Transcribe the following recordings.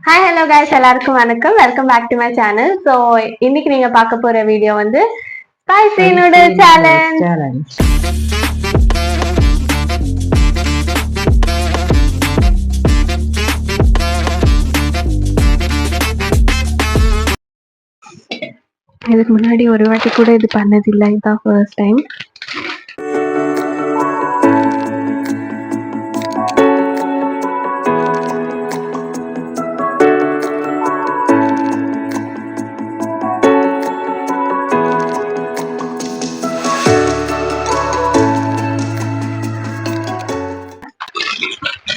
Hi hello guys, எல்லாருக்கும் வணக்கம். Welcome back to my channel. So இன்னைக்கு நீங்க பார்க்க போற வீடியோ வந்து ஸ்பைசி நூடுல் சேலஞ்ச். இதுக்கு முன்னாடி ஒரு வாட்டி கூட இது பண்ணதில்லை, இதுதான் ஃபர்ஸ்ட் டைம்.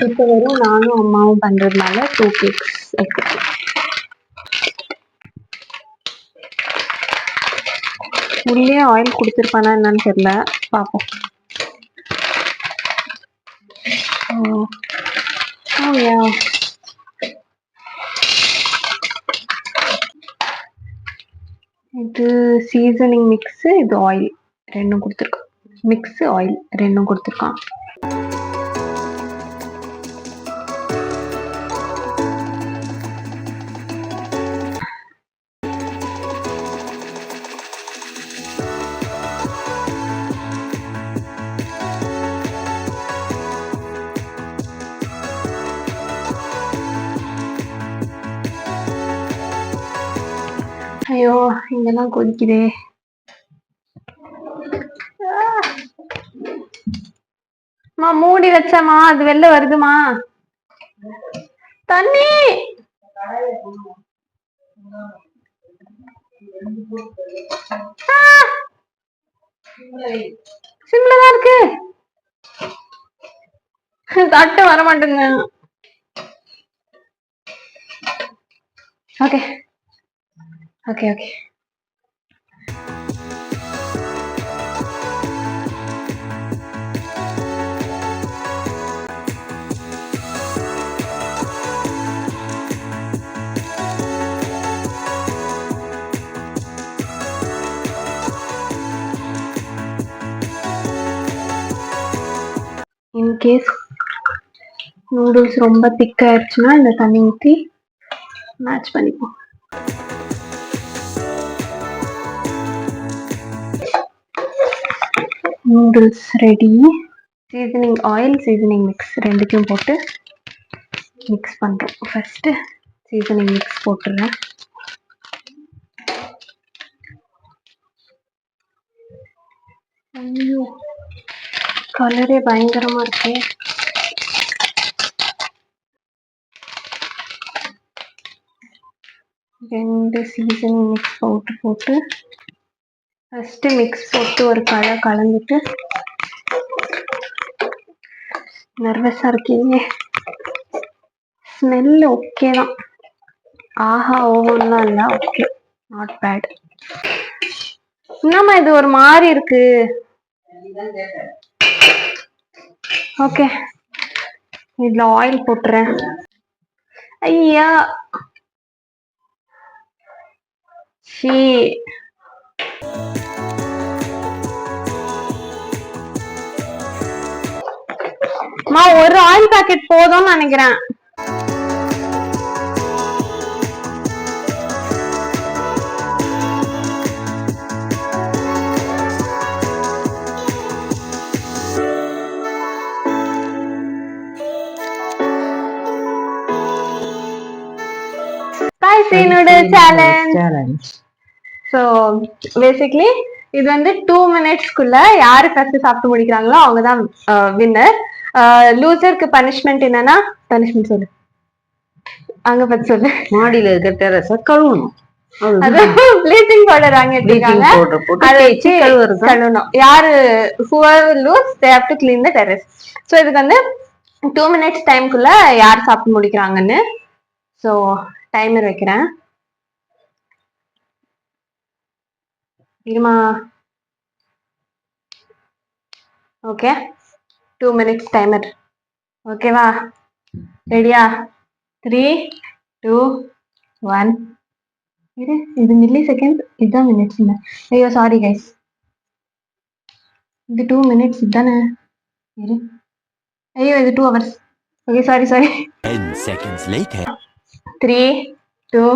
இப்போ வெறும் நானும் அம்மாவும் பண்றதுனால 2 கேக்ஸ் எடுத்துக்கலாம். உள்ளே ஆயில் கொடுத்துருப்பானா என்னன்னு தெரியல, பார்ப்போம். இது சீசனிங் மிக்ஸ், இது ஆயில் ரெண்டும் கொடுத்துருக்கான். மிக்ஸ் ஆயில் ரெண்டும் கொடுத்துருக்கான். ஐயோ, இங்கெல்லாம் கொதிக்குதே. மூடி வச்சமா, அது வெளில வருதுமா. தண்ணி சிம்லதான் இருக்கு. தட்டு வர மாட்டேங்க. Okay okay okay. In case noodles ரொம்ப திக்காயிடுச்சுன்னா இந்த தண்ணி ஊற்றி மேட்ச் பண்ணிப்போம். Noodles ready. Seasoning oil, seasoning mix ரெண்டுத்தையும் போட்டு மிக்ஸ் பண்ணுறோம். ஃபர்ஸ்ட் சீசனிங் மிக்ஸ் போட்டுறேன். ஐயோ, கலரே பயங்கரமா இருக்கு. ரெண்டு சீசனிங் மிக்ஸ் பவுடர் போட்டு ஃபர்ஸ்ட் மிக்ஸ் போட்டு ஒரு கலந்துட்டு. நர்வஸா இருக்கீங்க. ஸ்மெல் ஓகே தான். ஆஹா ஓவன்லாம் இல்லை, ஓகே, நாட் பேட். என்னம்மா இது ஒரு மாதிரி இருக்கு. ஓகே, இதுல ஆயில் போட்டுறேன். ஐயா ஷீ, ஒரு ஆயில் பாக்கெட் போதும்னு நினைக்கிறேன். Spicy noodle challenge. So basically இது வந்து 2 மினிட்ஸ்க்குள்ள யாரு ஃபர்ஸ்ட் சாப்பிட்டு முடிக்கிறாங்களோ அவங்க தான் வின்னர். லூசருக்கு பனிஷ்மெண்ட் என்னன்னா, பனிஷ்மெண்ட் சொல்லு. அங்க பத்தி சொல்லு. மாடியில இருக்க டெரஸ கழுவணும். ப்ளீச்சிங் பவுடர் வாங்கி வச்சிருக்காங்க, அதை வச்சு கழுவணும். யாரு whoever lose they have to clean the terrace. So இதுக்கு வந்து 2 மினிட்ஸ் டைம்குள்ள யார் சாப்பிட்டு முடிக்கிறாங்கன்னு. ஸோ டைமர் வைக்கிறேன். இருமா. Okay, 2 minutes timer. ஓகேவா? ரெடியா? 3 2 1. இது மில்லி செகண்ட், இதுதான் மினிட்ஸ். இல்லை, ஐயோ சாரி கைஸ், இது 2 மினிட்ஸ் தானே. ஐயோ இது 2 hours. Okay, sorry 10 seconds later. 3 2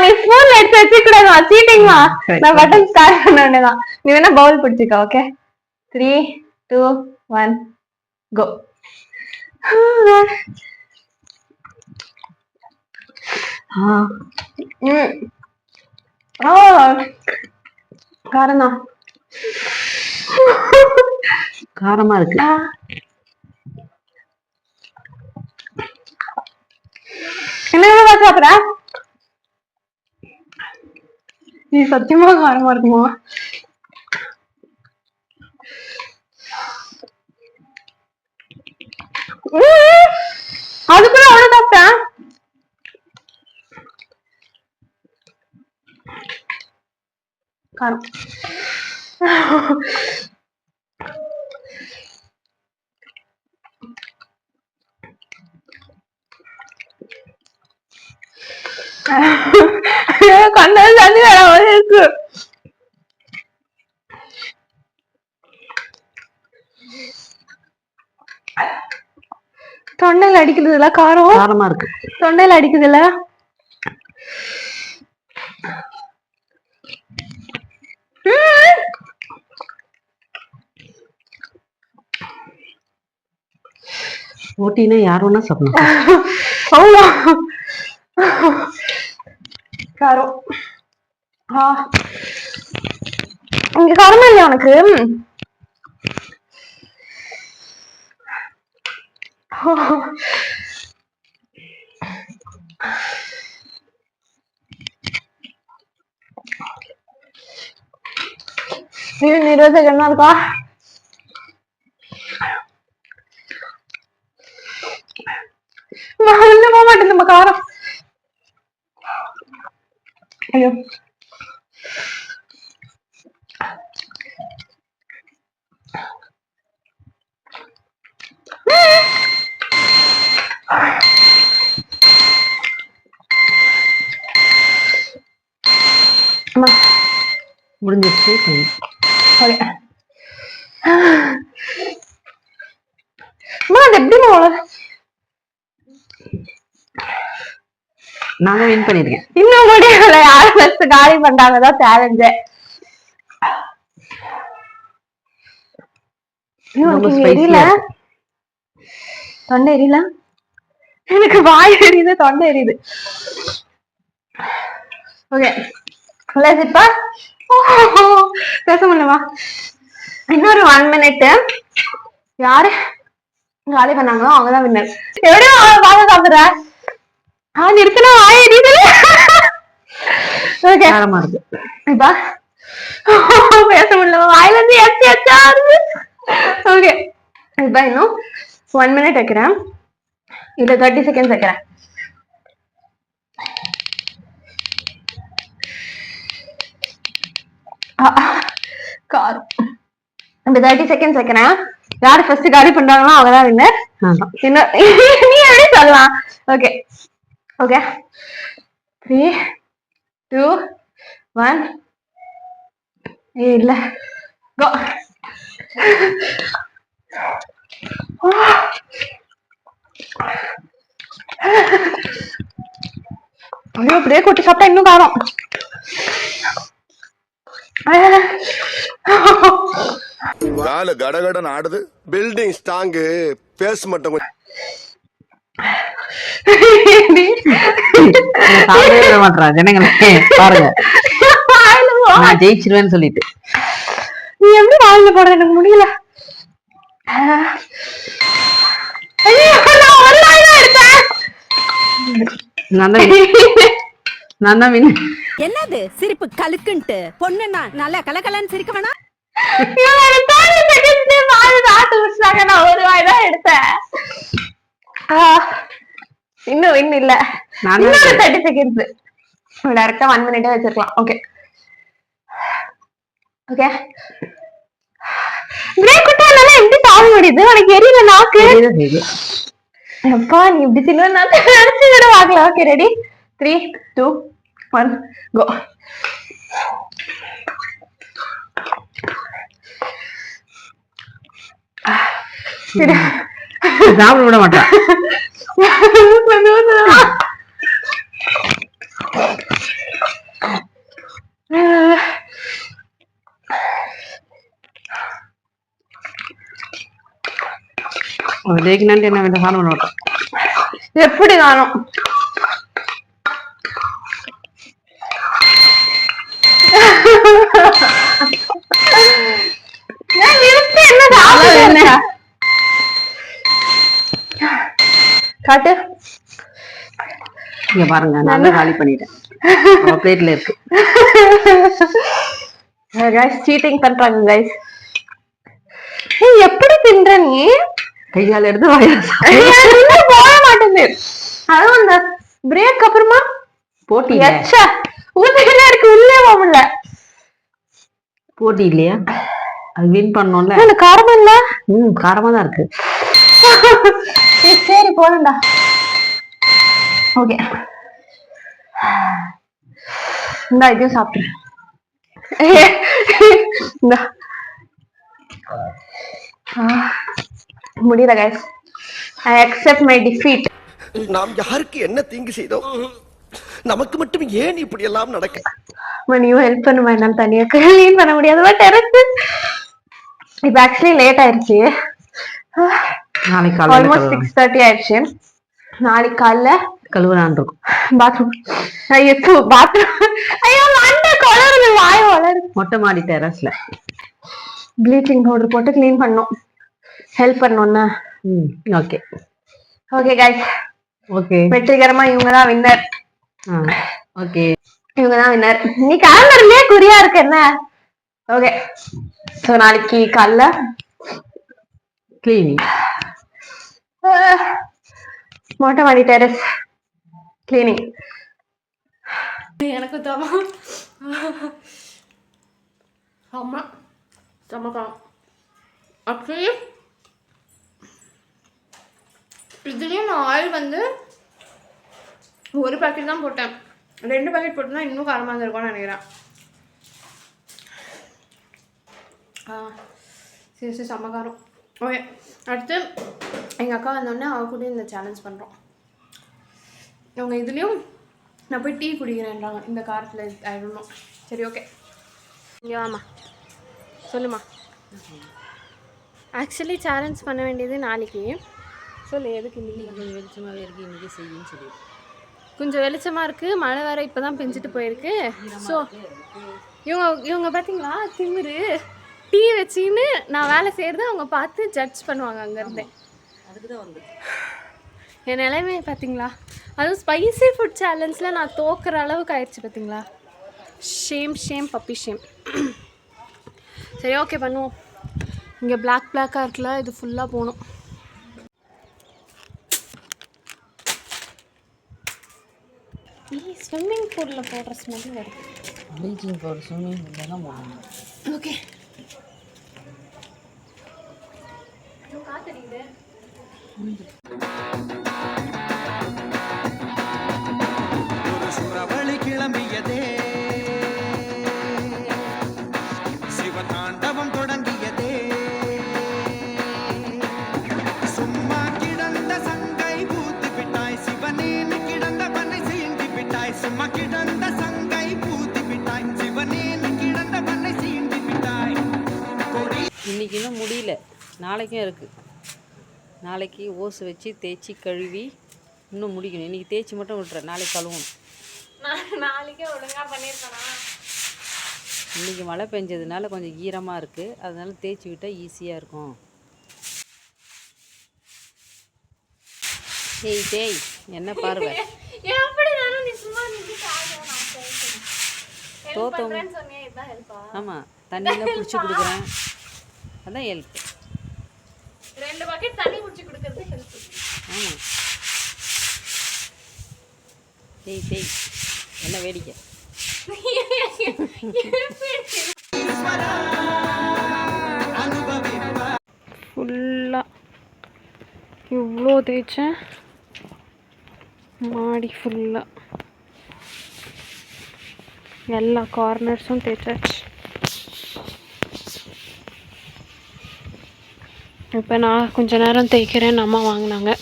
நீ ஸ்பூன் எடுத்து வச்சுக்கூடாது சீட்டிங்மா. நான் பட்டன் ஸ்டார்ட் பண்ணதான். நீ வேணா பவுல் பிடிச்சிக்கோ. ஓகே 3 2 1 கோ. காரம் தான். காரமா இருக்கு. என்ன சாப்பிட நீ சத்தியமா காரமா இருக்குமா? அதுக்குள்ள அவ்வளவு சாப்பிட்டேன். காரம் கண்ணு தண்ணி இருக்கு. தொண்டையில அடிக்குதுல காரம். காரமா இருக்கு. தொண்டையில அடிக்குதுல. ஓட்டினா யார் வேணா சாப்பிடலாம். அவ்வளோ காரம். இங்க காரமா இல்லையா உனக்கு? இன்னும் 20 செகண்ட் தான் இருக்கா? உள்ள போக மாட்டேன் நம்ம காரம். ஐயோ முடிஞ்சிருச்சு. அது எப்படி நான் தான் வின் பண்ணிருக்கேன். இன்னும் முடியல. யாரு ஃபர்ஸ்ட் காலி பண்றாங்கதான் சேலஞ்ச். எரியல தொண்டை எரியல. எனக்கு வாய் எரியுது தொண்டை எரியுது. ஓகே இப்ப பேச முடியலவா? இன்னொரு 1 மினிட். யாரு காலி பண்ணாங்களோ அவங்கதான் வின்னர். எப்படி பாக்க சாப்பிடுற? நிறுத்தினா வாய் எரியுது. ஓகே இப்ப பேச முடியல. வாயில இருந்து எச்சா இருக்கு. ஓகே இப்ப இன்னும் 1 மினிட் வைக்கிறேன். இல்ல 30 செகண்ட்ஸ் வைக்கிறேன். காரம். இந்த 30 செகண்ட்ஸ் வைக்கிறேன். யாரு ஃபர்ஸ்ட் காலி பண்றாங்களோ அவங்கதான் வின்னர். நீ எப்படி சொல்லலாம்? ஓகே ஓகே 3 2 1 இல்ல கோ. ஐயோ அப்படியே கொட்டி சாப்பிட்டா இன்னும் காரம். கால கடகடன் ஆடுது. Building strong. பேச மாட்டோம். மாட்டா ஜனங்களே பாருங்க. நான் ஜெயிச்சிருவேன்னு சொல்லிட்டு நீ எப்படி வாயில போடுற? எனக்கு முடியல. என்னது சிரிப்பு கலுக்குன்ட்டு? பொண்ணுன்னா நல்லா கலகலன்னு சிரிக்க வேணா. நான் ஒரு வாய் தான் எடுத்தேன். இன்னும் இல்ல 30 செகண்ட்ஸ். டைரக்டா 1 மினிட் வச்சிருக்கலாம். ஓகே ஓகே பிரேக் விட்டால எப்படி சாப்பிட முடியுது? உனக்கு எரியல நாக்கு. அப்பா நீ இப்படி தின்னு நினைச்சு கூட வாங்கல. ஓகே ரெடி 3 2 1 கோ. சாப்பிட விட மாட்டேன். ஜெயிக்கணும்னு என்ன வேண்டாம் சாணம் பண்ண மாட்டோம். எப்படி நானும் என்ன காட்டு இங்க பாருங்க நல்லா காலி பண்ணிட்டேன். பிளேட்ல இருக்கு. சீட்டிங் பண்றாங்க கைஸ். எப்படி தின்ற நீ? கையால எடுத்து வாயில போக மாட்டேங்குது. அதுவும் அந்த பிரேக் அப்புறமா போட்டி ஊத்திக்கிட்டே இருக்கு, உள்ளே போக முடியல. போட்டி இல்லையா? அது வின் பண்ணோம்ல. அந்த காரமா இல்ல? காரமா தான் இருக்கு. சரி போலண்டா. ஓகே இந்தா இதையும் சாப்பிட்டுரு. முடியல guys. I accept my defeat. நாம் யாருக்கு என்ன தீங்கு செய்தோம்? நமக்கு மட்டும் ஏன் இப்படி எல்லாம் நடக்க? நீயும் ஹெல்ப் பண்ணுமா? என்னால தனியா கிளீன் பண்ண முடியாது. இப்ப ஆக்சுவலி லேட் ஆயிடுச்சு. நாளைக்கு ஆல்மோஸ்ட் 6:30 ஆயிடுச்சு. நாளைக்கு காலைல கழுவுறான் இருக்கும் பாத்ரூம். ஐயோ மண்டை கொளறுது, வாய் வளருது. மொட்டை மாடி டெரஸ்ல ப்ளீச்சிங் பவுடர் போட்டு கிளீன் பண்ணோம். ஹெல்ப் பண்ணோம்னா ஓகே ஓகே கைஸ். ஓகே வெற்றிகரமா இவங்கதான் வின்னர். ஓகே இவங்கதான் வின்னர். நீ காலண்டர்லயே குறியா இருக்கு என்ன? ஓகே சோ நாளைக்கு காலைல கிளீனிங் மொட்டை மாடி டெரஸ் கிளீனிங். எனக்கு தவா ஆமா சமக்கம். ஆக்சுவலி இதுலேயும் நான் ஆயில் வந்து ஒரு பாக்கெட் தான் போட்டேன். 2 பாக்கெட் போட்டுனா இன்னும் காரமாக இருந்திருக்கும்னு நினைக்கிறேன். சரி சமக்காரம். ஓகே அடுத்து எங்கள் அக்கா வந்தோடனே அவ கூட இந்த சேலஞ்ச் பண்ணுறோம். அவங்க இதுலேயும் நான் போய் டீ குடிக்கிறேன்றாங்க இந்த காரத்தில் ஆயிடணும். சரி ஓகே இங்கே வாமா சொல்லுமா. ஆக்சுவலி சேலஞ்ச் பண்ண வேண்டியது நாளைக்கு. சொல்லு எதுக்கு இன்னைக்கு? கொஞ்சம் வெளிச்சமாகவே இருக்குது, இன்றைக்கி செய்யுன்னு சொல்லி. கொஞ்சம் வெளிச்சமாக இருக்குது, மழை வேறு இப்போ தான் பெஞ்சிட்டு போயிருக்கு. ஸோ இவங்க பார்த்தீங்களா திமிரு டீ வச்சின்னு நான் வேலை செய்கிறது அவங்க பார்த்து ஜட்ஜ் பண்ணுவாங்க அங்கேருந்தே. அதுக்கு தான் வந்து என் நிலைமை பார்த்தீங்களா? அதுவும் ஸ்பைசி ஃபுட் சேலஞ்சில் நான் தோக்குற அளவுக்கு ஆயிடுச்சு பார்த்தீங்களா? Shame puppy shame. சரி ஓகே பண்ணுவோம். இங்கே பிளாக்காக இருக்குல்ல, இது ஃபுல்லாக போகணும். ஸ்விம்மிங் பூலில் போடுற ஸ்மெல் வருது. ப்ளீச்சிங் பவுடர் ஸ்விம்மிங் பூலில் தான் போடணும். ஓகே காத்தடிக்குது. ஒரு சுறவழி கிளம்பியதே, சிவதாண்டவம் தொடங்கியதே. சும்மா கிடந்த சங்கை பூத்து விட்டாய், சிவனேன்னு கிடந்தவனை சீண்டி விட்டாய். சும்மா கிடந்த சங்கை பூத்து விட்டாய், சிவனேன்னு கிடந்தவனை சீண்டி விட்டாய். இன்னைக்கு இன்னும் முடியல, நாளைக்கும் இருக்குது. நாளைக்கு ஓசு வச்சு தேய்ச்சி கழுவி இன்னும் முடிக்கணும். இன்றைக்கி தேய்ச்சி மட்டும் விட்டுறேன், நாளைக்கு கழுவணும். நாளைக்கே ஒழுங்காக பண்ணியிருக்கேனா? இன்றைக்கி மழை பெஞ்சதுனால கொஞ்சம் ஈரமாக இருக்குது, அதனால தேய்ச்சி விட்டால் ஈஸியாக இருக்கும். தேய் என்ன பார்வை தோத்தவங்க. ஆமாம் தண்ணியெலாம் பிடிச்சி கொடுக்குறேன், அதான் ஹெல்ப். 2 பக்கெட் தண்ணி குடிச்சு கொடுக்கிறது ஹெல்ப். ஆமாம் தேய் என்ன வேடிக்கை. ஃபுல்லாக இவ்வளோ தேய்ச்சேன், மாடி ஃபுல்லாக எல்லா கார்னர்ஸும் தேய்ச்சாச்சு. இப்போ நான் கொஞ்ச நேரம் தேய்க்கிறேன்னு அம்மா வாங்கினாங்க.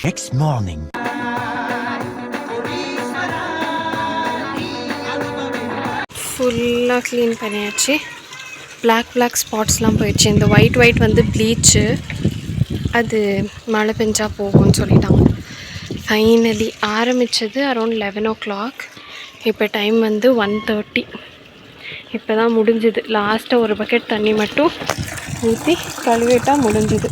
Next morning. ஃபுல்லாக க்ளீன் பண்ணியாச்சு. பிளாக் ஸ்பாட்ஸ்லாம் போயிடுச்சு. இந்த ஒயிட் வந்து ப்ளீச்சு, அது மழை பெஞ்சா போகும்னு சொல்லிட்டாங்க. ஃபைனலி ஆரம்பித்தது அரௌண்ட் 11 o'clock. இப்போ டைம் வந்து 1:30. இப்போ தான் முடிஞ்சுது. லாஸ்ட்டாக ஒரு பக்கெட் தண்ணி மட்டும் ஊற்றி கழுவிட்டால் முடிஞ்சுது.